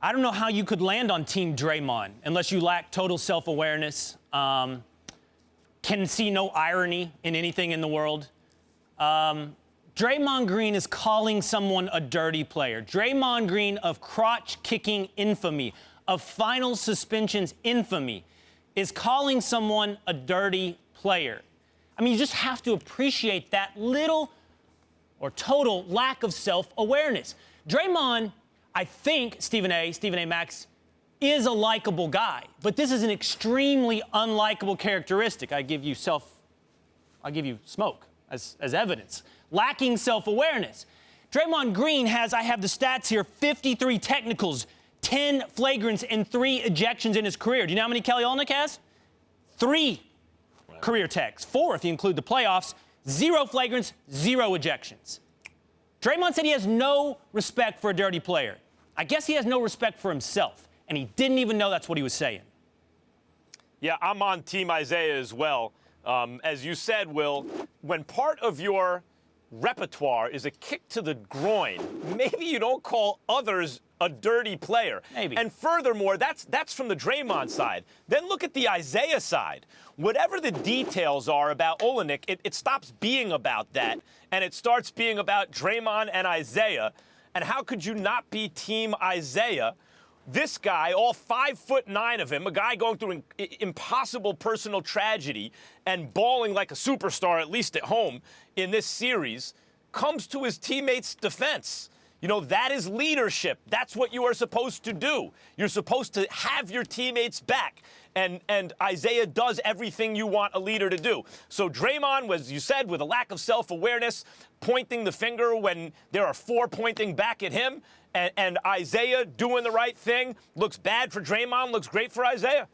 I don't know how you could land on Team Draymond unless you lack total self-awareness, can see no irony in anything in the world. Draymond Green is calling someone a dirty player. Draymond Green of crotch-kicking infamy, of final suspensions infamy, is calling someone a dirty player. I mean, you just have to appreciate that little or total lack of self-awareness. Draymond, I think, Stephen A. Max, is a likable guy, but this is an extremely unlikable characteristic. I give you smoke as evidence. Lacking self-awareness. Draymond Green has, I have the stats here, 53 technicals, 10 flagrants, and 3 ejections in his career. Do you know how many Kelly Olynyk has? 3 career techs. 4 if you include the playoffs. 0 flagrants, 0 ejections. Draymond said he has no respect for a dirty player. I guess he has no respect for himself, and he didn't even know that's what he was saying. Yeah, I'm on Team Isaiah as well. As you said, Will, when part of your repertoire is a kick to the groin, maybe you don't call others a dirty player. Maybe. And furthermore, that's from the Draymond side. Then look at the Isaiah side. Whatever the details are about Olynyk, it stops being about that, and it starts being about Draymond and Isaiah. And how could you not be Team Isaiah? This guy, all 5'9" of him, a guy going through an impossible personal tragedy and balling like a superstar, at least at home, in this series, comes to his teammates' defense. You know, that is leadership. That's what you are supposed to do. You're supposed to have your teammates back. And Isaiah does everything you want a leader to do. So Draymond was, you said, with a lack of self-awareness, pointing the finger when there are 4 pointing back at him. And Isaiah doing the right thing. Looks bad for Draymond, looks great for Isaiah.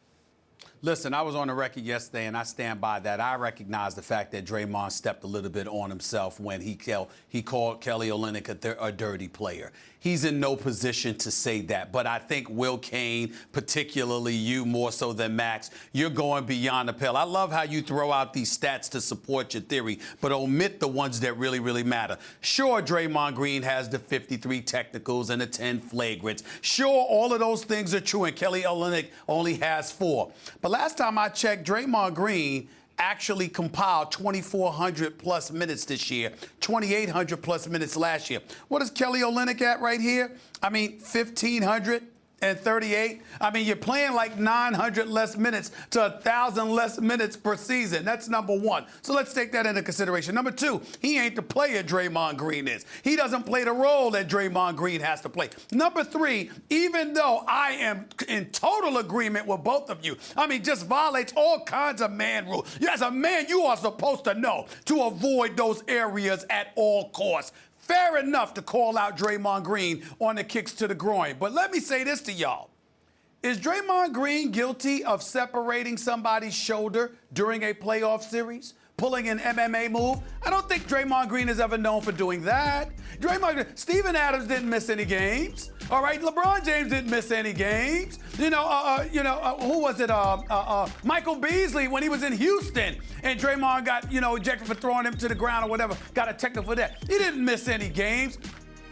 Listen, I was on the record yesterday, and I stand by that. I recognize the fact that Draymond stepped a little bit on himself when he called Kelly Olynyk a dirty player. He's in no position to say that. But I think Will Kane, particularly you more so than Max, you're going beyond the pale. I love how you throw out these stats to support your theory, but omit the ones that really, really matter. Sure, Draymond Green has the 53 technicals and the 10 flagrants. Sure, all of those things are true, and Kelly Olynyk only has 4. But last time I checked, Draymond Green actually compiled 2,400 plus minutes this year, 2,800 plus minutes last year. What is Kelly Olynyk at right here? I mean, 1,538. I mean, you're playing like 900 less minutes to 1,000 less minutes per season. That's number one. So let's take that into consideration. Number two, he ain't the player Draymond Green is. He doesn't play the role that Draymond Green has to play. Number three, even though I am in total agreement with both of you, I mean, just violates all kinds of man rules. As a man, you are supposed to know to avoid those areas at all costs. Fair enough to call out Draymond Green on the kicks to the groin. But let me say this to y'all. Is Draymond Green guilty of separating somebody's shoulder during a playoff series? Pulling an MMA move? I don't think Draymond Green is ever known for doing that. Steven Adams didn't miss any games. All right, LeBron James didn't miss any games. Who was it? Michael Beasley when he was in Houston, and Draymond got ejected for throwing him to the ground or whatever. Got a technical for that. He didn't miss any games.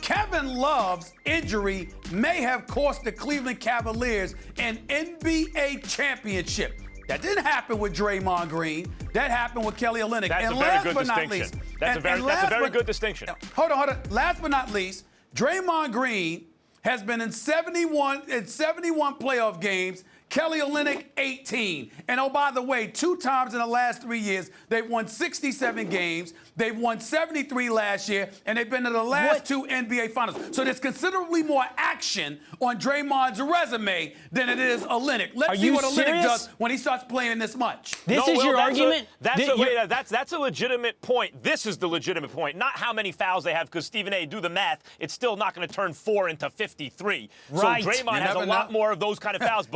Kevin Love's injury may have cost the Cleveland Cavaliers an NBA championship. That didn't happen with Draymond Green. That happened with Kelly Olynyk. That's a very good distinction. That's a very good distinction. Hold on. Last but not least, Draymond Green has been in 71 playoff games. Kelly Olynyk, 18. And oh, by the way, 2 times in the last 3 years, they've won 67 games. They've won 73 last year, and they've been to the last 2 NBA Finals. So there's considerably more action on Draymond's resume than it is Olynyk. Let's see what Olynyk does when he starts playing this much. This is your argument? That's a legitimate point. This is the legitimate point, not how many fouls they have, because, Stephen A., do the math, it's still not going to turn 4 into 53. Right. So Draymond has a lot more of those kind of fouls.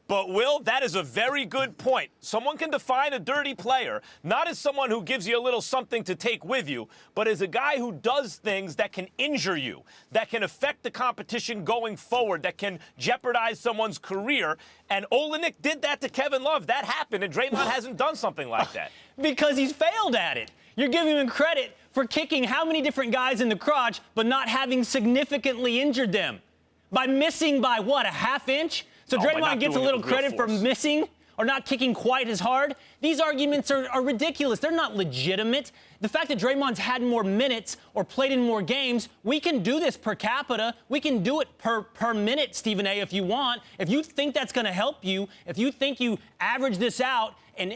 But Will, that is a very good point. Someone can define a dirty player, not as someone who gives you a little something to take with you, but as a guy who does things that can injure you, that can affect the competition going forward, that can jeopardize someone's career. And Olynyk did that to Kevin Love. That happened, and Draymond hasn't done something like that. Because he's failed at it. You're giving him credit for kicking how many different guys in the crotch, but not having significantly injured them. By missing by what, a half inch? So by Draymond not gets a doing it little with real credit for force. missing or not kicking quite as hard. These arguments are ridiculous. They're not legitimate. The fact that Draymond's had more minutes or played in more games, we can do this per capita. We can do it per minute, Stephen A., if you want. If you think that's going to help you, if you think you average this out and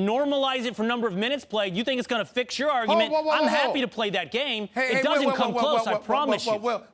normalize it for number of minutes played, you think it's going to fix your argument, I'm happy to play that game. It doesn't come close, I promise you.